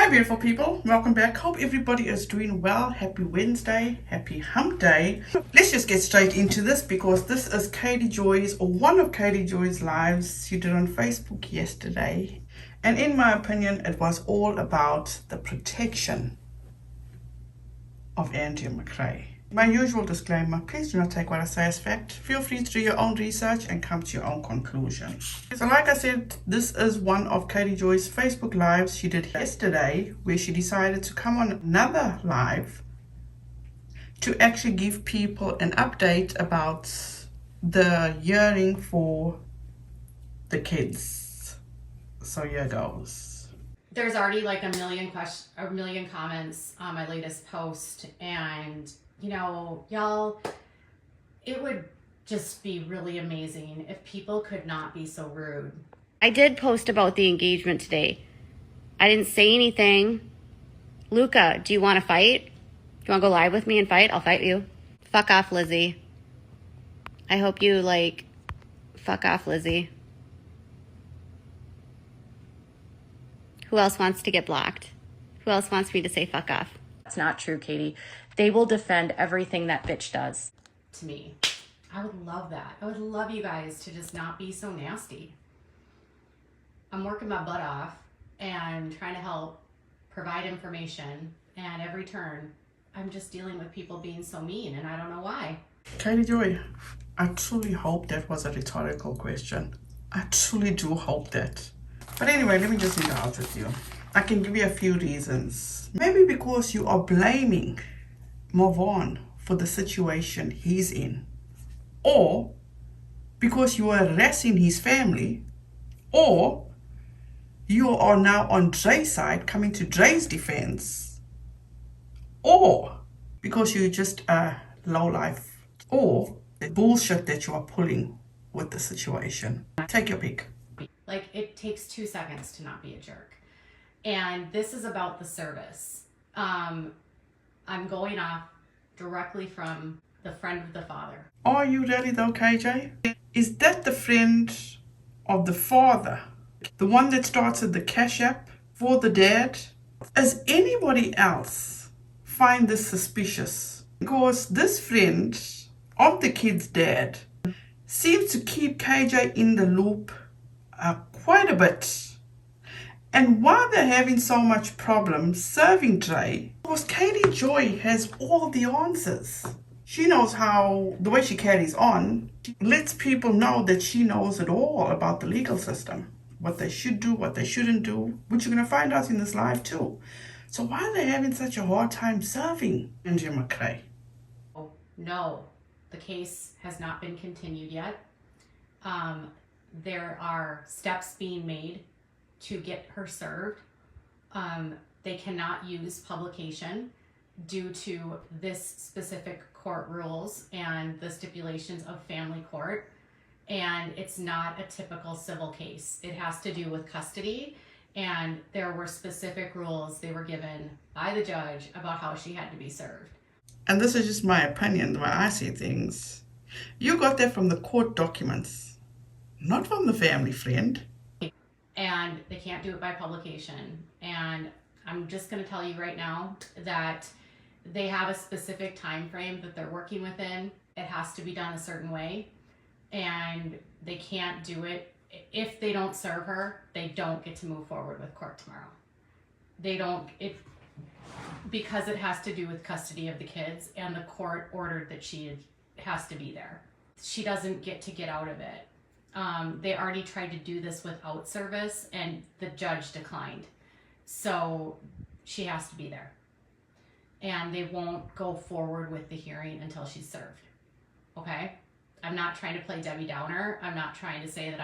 Hi beautiful people, welcome back. Hope everybody is doing well. Happy Wednesday, happy hump day. Let's just get straight into this because this is Katie Joy's, or one of Katie Joy's lives she did on Facebook yesterday. And in my opinion, it was all about the protection of ANDREA McCRAY. My usual disclaimer, please do not take what I say as fact. Feel free to do your own research and come to your own conclusion. So like I said, this is one of Katie Joy's Facebook lives she did yesterday, where she decided to come on another live to actually give people an update about the hearing for the kids. So here goes. There's already like a million comments on my latest post, and you know, y'all, it would just be really amazing if people could not be so rude. I did post about the engagement today. I didn't say anything. Luca, do you want to fight? Do you want to go live with me and fight? I'll fight you. Fuck off, Lizzie. I hope you fuck off, Lizzie. Who else wants to get blocked? Who else wants me to say fuck off? That's not true, Katie. They will defend everything that bitch does. To me, I would love that. I would love you guys to just not be so nasty. I'm working my butt off and trying to help provide information, and every turn I'm just dealing with people being so mean, and I don't know why. Katie Joy, I truly hope that was a rhetorical question. I truly do hope that. But anyway, let me just be out with you. I can give you a few reasons. Maybe because you are blaming Marvon for the situation he's in, or because you are harassing his family, or you are now on Dre's side, coming to Dre's defense, or because you're just a lowlife, or the bullshit that you are pulling with the situation. Take your pick. Like, it takes 2 seconds to not be a jerk. And this is about the service. I'm going off directly from the friend of the father. Are you ready though, KJ? Is that the friend of the father? The one that started the Cash App for the dad? Does anybody else find this suspicious? Because this friend of the kid's dad seems to keep KJ in the loop quite a bit. And why they're having so much problem serving Dre, because Katie Joy has all the answers. She knows how, the way she carries on, lets people know that she knows it all about the legal system. What they should do, what they shouldn't do, which you're going to find out in this live too. So why are they having such a hard time serving ANDREA McCRAY? Oh, no, the case has not been continued yet. There are steps being made to get her served. They cannot use publication due to this specific court rules and the stipulations of family court. And it's not a typical civil case. It has to do with custody, and there were specific rules they were given by the judge about how she had to be served. And this is just my opinion, the way I see things. You got that from the court documents, not from the family friend. And they can't do it by publication. And I'm just going to tell you right now that they have a specific time frame that they're working within. It has to be done a certain way, and they can't do it. If they don't serve her, they don't get to move forward with court tomorrow. They don't, because it has to do with custody of the kids, and the court ordered that she has to be there. She doesn't get to get out of it. They already tried to do this without service, and the judge declined. So she has to be there. And they won't go forward with the hearing until she's served. Okay? I'm not trying to play Debbie Downer. I'm not trying to say that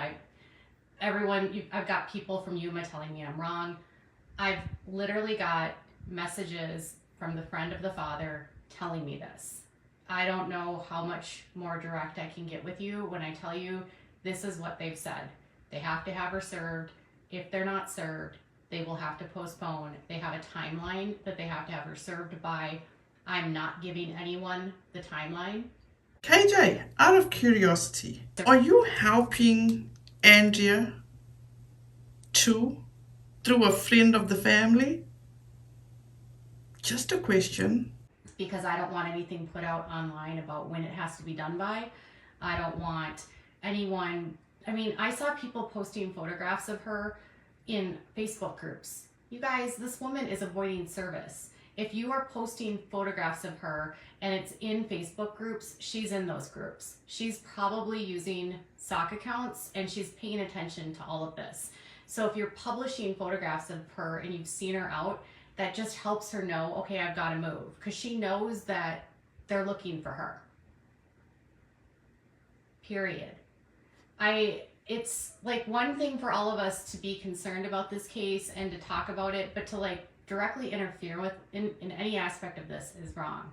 I've got people from Yuma telling me I'm wrong. I've literally got messages from the friend of the father telling me this. I don't know how much more direct I can get with you when I tell you this is what they've said. They have to have her served. If they're not served, they will have to postpone. They have a timeline that they have to have her served by. I'm not giving anyone the timeline. KJ, out of curiosity, are you helping ANDREA too, through a friend of the family? Just a question. Because I don't want anything put out online about when it has to be done by. I don't want anyone, I mean, I saw people posting photographs of her in Facebook groups. You guys, this woman is avoiding service. If you are posting photographs of her and it's in Facebook groups, she's in those groups. She's probably using sock accounts and she's paying attention to all of this. So if you're publishing photographs of her and you've seen her out, that just helps her know, okay, I've got to move, because she knows that they're looking for her. Period. It's like one thing for all of us to be concerned about this case and to talk about it, but to like directly interfere with in any aspect of this is wrong.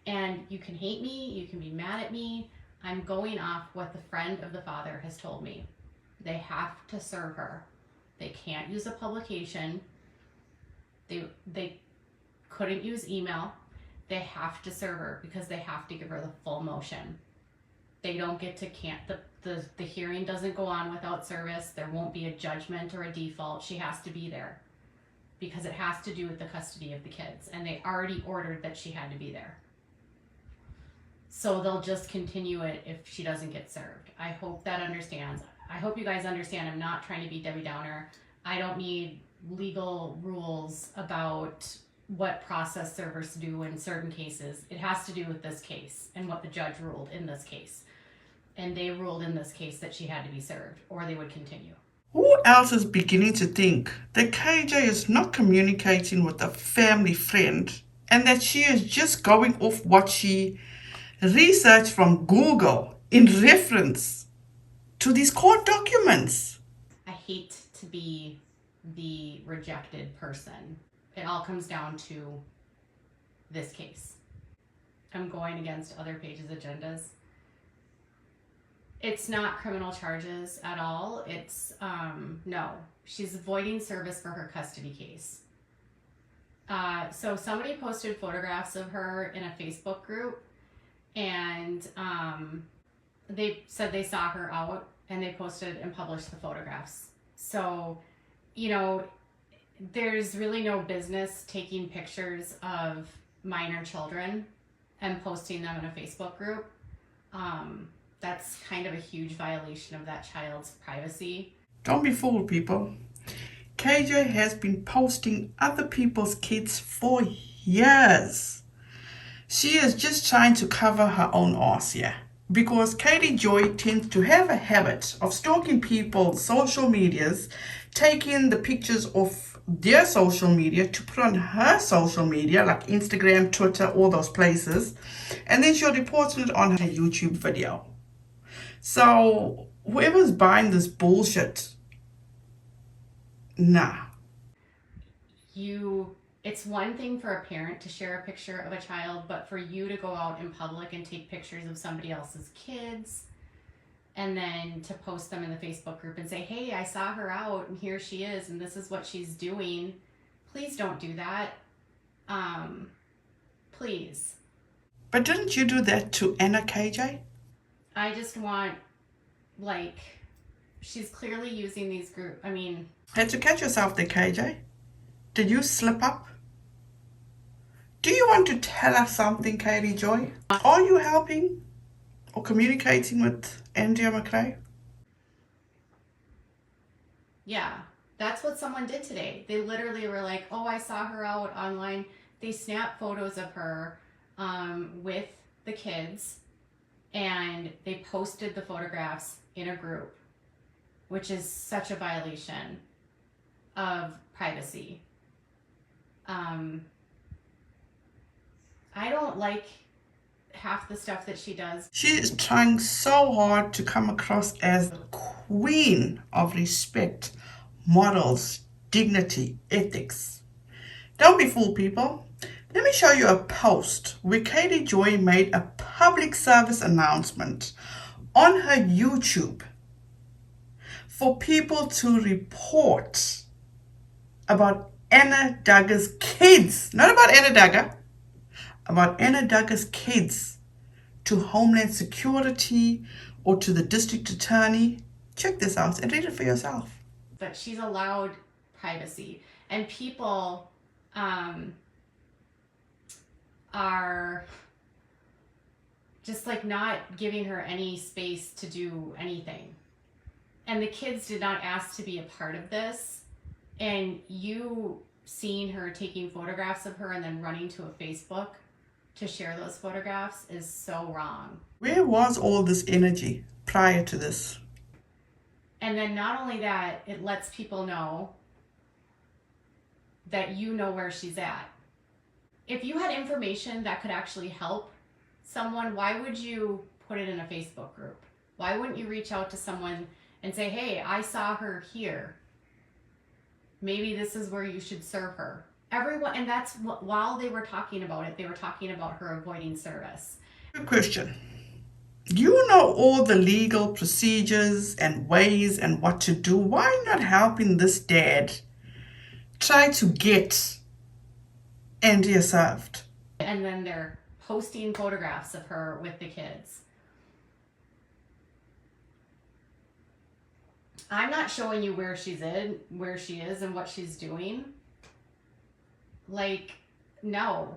And you can hate me, you can be mad at me. I'm going off what the friend of the father has told me. They have to serve her. They can't use a publication. They couldn't use email. They have to serve her because they have to give her the full motion. They don't get to the hearing doesn't go on without service. There won't be a judgment or a default. She has to be there because it has to do with the custody of the kids, and they already ordered that she had to be there. So they'll just continue it if she doesn't get served. I hope that understands. I hope you guys understand. I'm not trying to be Debbie Downer. I don't need legal rules about what process servers do in certain cases. It has to do with this case and what the judge ruled in this case. And they ruled in this case that she had to be served or they would continue. Who else is beginning to think that KJ is not communicating with a family friend and that she is just going off what she researched from Google in reference to these court documents? I hate to be the rejected person. It all comes down to this case. I'm going against other pages' agendas. It's not criminal charges at all. It's, no. She's avoiding service for her custody case. So somebody posted photographs of her in a Facebook group, and they said they saw her out, and they posted and published the photographs. So, you know, there's really no business taking pictures of minor children and posting them in a Facebook group. That's kind of a huge violation of that child's privacy. Don't be fooled, people. KJ has been posting other people's kids for years. She is just trying to cover her own ass here. Because Katie Joy tends to have a habit of stalking people's social medias, taking the pictures of their social media to put on her social media, like Instagram, Twitter, all those places, and then she'll report it on her YouTube video. So whoever's buying this bullshit, nah. It's one thing for a parent to share a picture of a child, but for you to go out in public and take pictures of somebody else's kids and then to post them in the Facebook group and say, hey, I saw her out and here she is and this is what she's doing. Please don't do that. Please. But didn't you do that to Anna, KJ? I just want, like, she's clearly using these groups. I mean... Had to catch yourself there, KJ. Did you slip up? Do you want to tell us something, Katie Joy? Are you helping or communicating with ANDREA McCRAY? Yeah, that's what someone did today. They literally were like, oh, I saw her out online. They snapped photos of her with the kids and they posted the photographs in a group, which is such a violation of privacy. I don't like half the stuff that she does. She is trying so hard to come across as the queen of respect, morals, dignity, ethics. Don't be fooled, people. Let me show you a post where Katie Joy made a public service announcement on her YouTube for people to report about Anna Duggar's kids. Not about Anna Duggar, about Anna Duggar's kids to Homeland Security or to the district attorney. Check this out and read it for yourself. But she's allowed privacy. And people, are just like not giving her any space to do anything. And the kids did not ask to be a part of this. And you seeing her taking photographs of her and then running to a Facebook to share those photographs is so wrong. Where was all this energy prior to this? And then not only that, it lets people know that you know where she's at. If you had information that could actually help someone, why would you put it in a Facebook group? Why wouldn't you reach out to someone and say, hey, I saw her here. Maybe this is where you should serve her. Everyone, and that's what, while they were talking about it, they were talking about her avoiding service. Good question. You know all the legal procedures and ways and what to do. Why not helping this dad try to get Andrea served? And then they're posting photographs of her with the kids. I'm not showing you where she is and what she's doing. Like, no.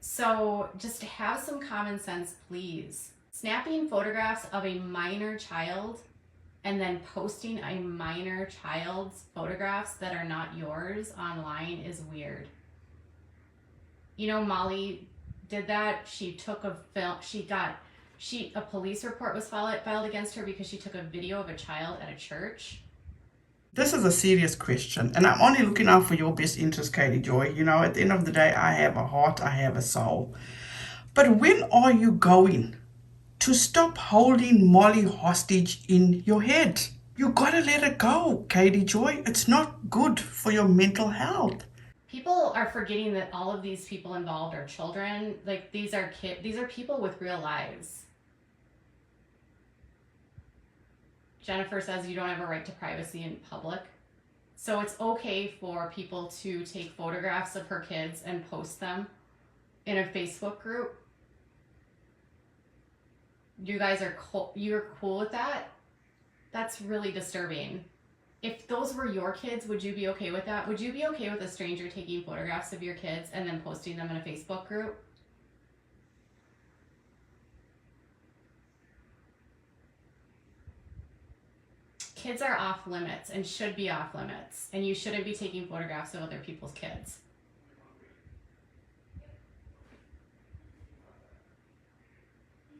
So just have some common sense, please. Snapping photographs of a minor child and then posting a minor child's photographs that are not yours online is weird. You know, Molly did that. She took a film, a police report was filed against her because she took a video of a child at a church. This is a serious question, and I'm only looking out for your best interest, Katie Joy. You know, at the end of the day, I have a heart, I have a soul. But when are you going to stop holding Molly hostage in your head? You gotta let it go, Katie Joy. It's not good for your mental health. People are forgetting that all of these people involved are children. Like, these are people with real lives. Jennifer says you don't have a right to privacy in public. So it's okay for people to take photographs of her kids and post them in a Facebook group. You guys are you're cool with that? That's really disturbing. If those were your kids, would you be okay with that? Would you be okay with a stranger taking photographs of your kids and then posting them in a Facebook group? Kids are off limits and should be off limits, and you shouldn't be taking photographs of other people's kids.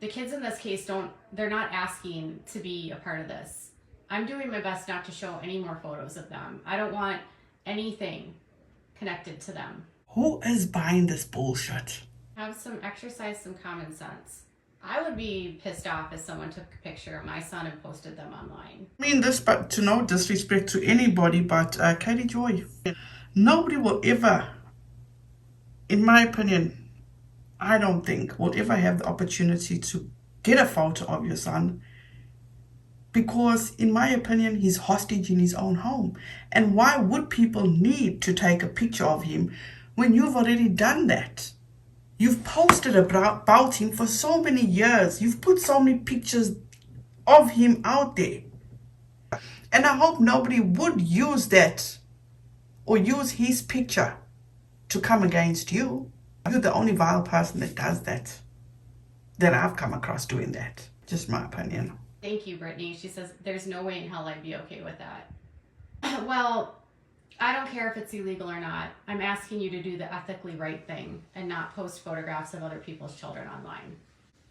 The kids in this case they're not asking to be a part of this. I'm doing my best not to show any more photos of them. I don't want anything connected to them. Who is buying this bullshit? Exercise some common sense. I would be pissed off if someone took a picture of my son and posted them online. I mean this, but to no disrespect to anybody, but Katie Joy, nobody will ever, in my opinion, I don't think will ever have the opportunity to get a photo of your son, because in my opinion, he's hostage in his own home. And why would people need to take a picture of him when you've already done that? You've posted about him for so many years. You've put so many pictures of him out there. And I hope nobody would use that or use his picture to come against you. You're the only vile person that does that I've come across doing that. Just my opinion. Thank you, Brittany. She says, there's no way in hell I'd be okay with that. Well, I don't care if it's illegal or not. I'm asking you to do the ethically right thing and not post photographs of other people's children online.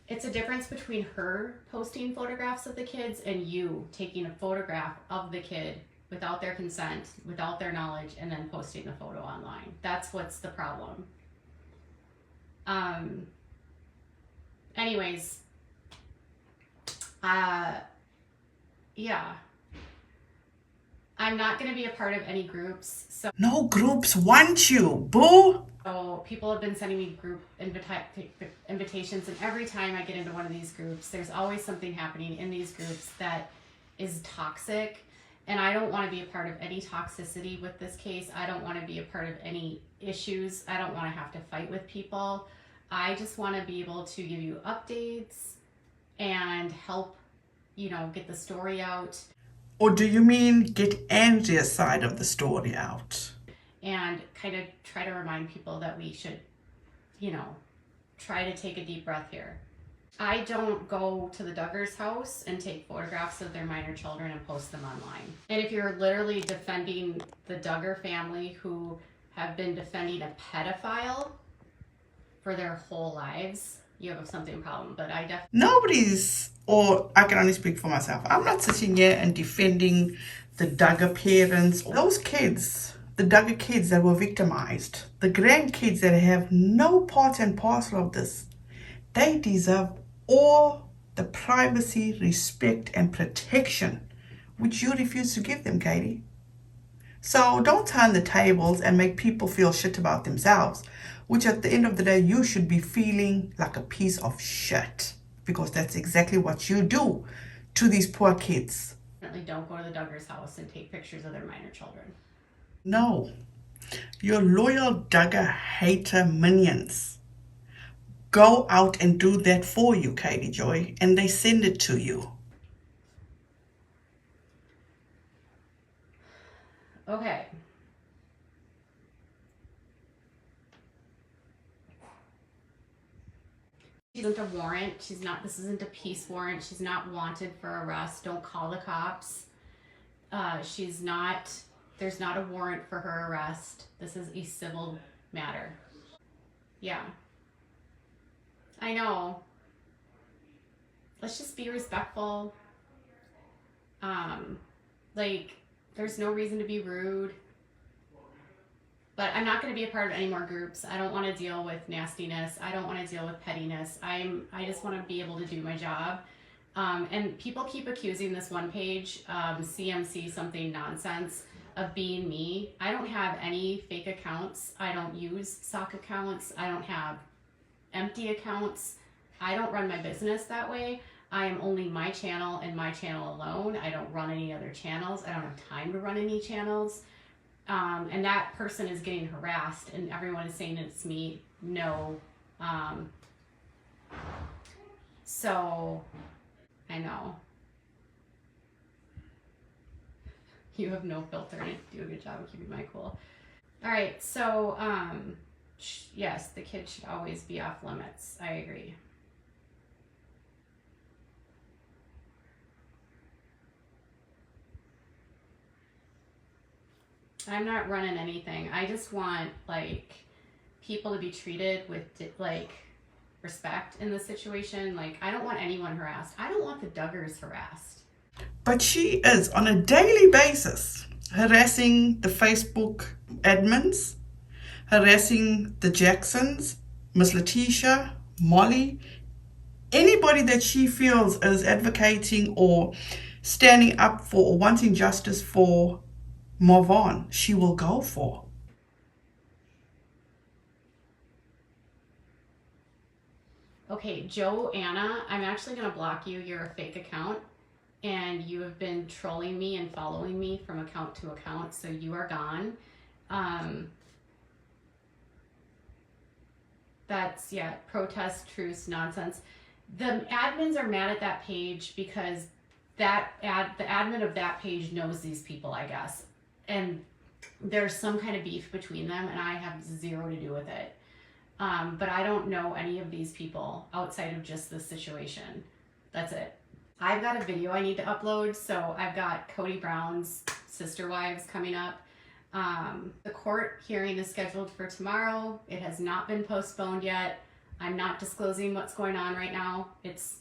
It's a difference between her posting photographs of the kids and you taking a photograph of the kid without their consent, without their knowledge, and then posting the photo online. That's what's the problem. Anyways, yeah. I'm not going to be a part of any groups. So no groups want you, boo. So people have been sending me group invitations, and every time I get into one of these groups, there's always something happening in these groups that is toxic, and I don't want to be a part of any toxicity with this case. I don't want to be a part of any issues. I don't want to have to fight with people. I just want to be able to give you updates and help, get the story out. Or do you mean get Andrea's side of the story out? and kind of try to remind people that we should, you know, try to take a deep breath here. I don't go to the Duggars' house and take photographs of their minor children and post them online. And if you're literally defending the Duggar family who have been defending a pedophile for their whole lives, you have something problem. But I definitely... Nobody's, or I can only speak for myself, I'm not sitting here and defending the Duggar parents. Those kids, the Duggar kids that were victimized, the grandkids that have no part and parcel of this, they deserve all the privacy, respect, and protection which you refuse to give them, Katie. So don't turn the tables and make people feel shit about themselves, which at the end of the day, you should be feeling like a piece of shit, because that's exactly what you do to these poor kids. Don't go to the Duggars' house and take pictures of their minor children. No, your loyal Duggar hater minions go out and do that for you, Katie Joy, and they send it to you. Okay. This isn't a warrant. She's not, this isn't a peace warrant. She's not wanted for arrest. Don't call the cops. She's not, there's not a warrant for her arrest. This is a civil matter. Yeah. I know. Let's just be respectful. Like, there's no reason to be rude. But I'm not going to be a part of any more groups. I don't want to deal with nastiness. I don't want to deal with pettiness. I just want to be able to do my job. And people keep accusing this one page, CMC something nonsense, of being me. I don't have any fake accounts. I don't use sock accounts. I don't have empty accounts. I don't run my business that way. I am only my channel and my channel alone. I don't run any other channels. I don't have time to run any channels. And that person is getting harassed and everyone is saying it's me. No. So I know. You have no filter and do a good job of keeping my cool. All right. So, yes, the kid should always be off limits. I agree. I'm not running anything. I just want, like, people to be treated with, like, respect in this situation. Like, I don't want anyone harassed. I don't want the Duggars harassed. But she is on a daily basis harassing the Facebook admins, harassing the Jacksons, Miss Letitia, Molly, anybody that she feels is advocating or standing up for or wanting justice for Marvon, she will go for. Okay, Joanna, I'm actually going to block you. You're a fake account and you have been trolling me and following me from account to account, so you are gone. That's, yeah, protest, truce, nonsense. The admins are mad at that page because the admin of that page knows these people, I guess. And there's some kind of beef between them and I have zero to do with it. But I don't know any of these people outside of just this situation. That's it. I've got a video I need to upload. So I've got Cody Brown's sister wives coming up. The court hearing is scheduled for tomorrow. It has not been postponed yet. I'm not disclosing what's going on right now. It's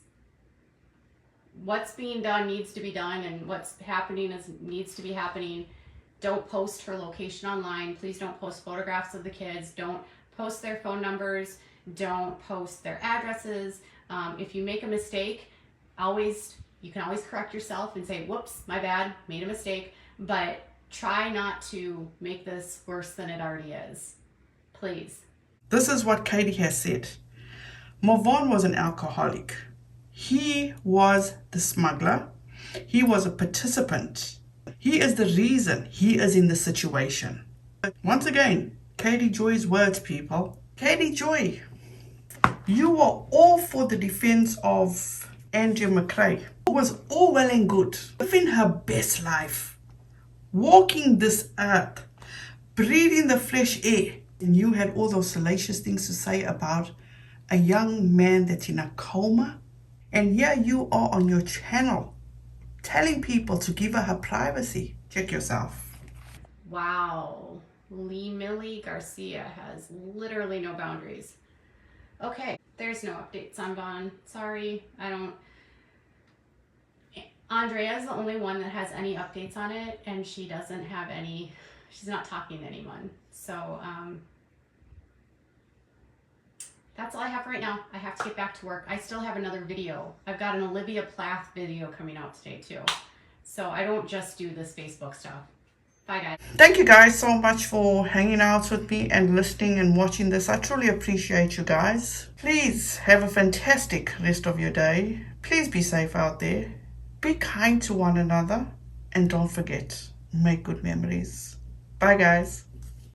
what's being done needs to be done, and what's happening needs to be happening. Don't post her location online. Please don't post photographs of the kids. Don't post their phone numbers. Don't post their addresses. If you make a mistake, you can always correct yourself and say, whoops, my bad, made a mistake. But try not to make this worse than it already is. Please. This is what Katie has said. Marvon was an alcoholic. He was the smuggler. He was a participant. He is the reason he is in this situation. Once again, Katie Joy's words, people. Katie Joy, you were all for the defense of ANDREA McCRAY. It was all well and good, living her best life, walking this earth, breathing the fresh air, and you had all those salacious things to say about a young man that's in a coma, and here you are on your channel telling people to give her privacy. Check yourself. Wow. Lee Millie Garcia has literally no boundaries. Okay, there's no updates on Vaughn. Sorry, I don't. Andrea is the only one that has any updates on it, and she doesn't have any. She's not talking to anyone. So, that's all I have right now. I have to get back to work. I still have another video. I've got an Olivia Plath video coming out today too. So I don't just do this Facebook stuff. Bye guys. Thank you guys so much for hanging out with me and listening and watching this. I truly appreciate you guys. Please have a fantastic rest of your day. Please be safe out there. Be kind to one another. And don't forget, make good memories. Bye guys.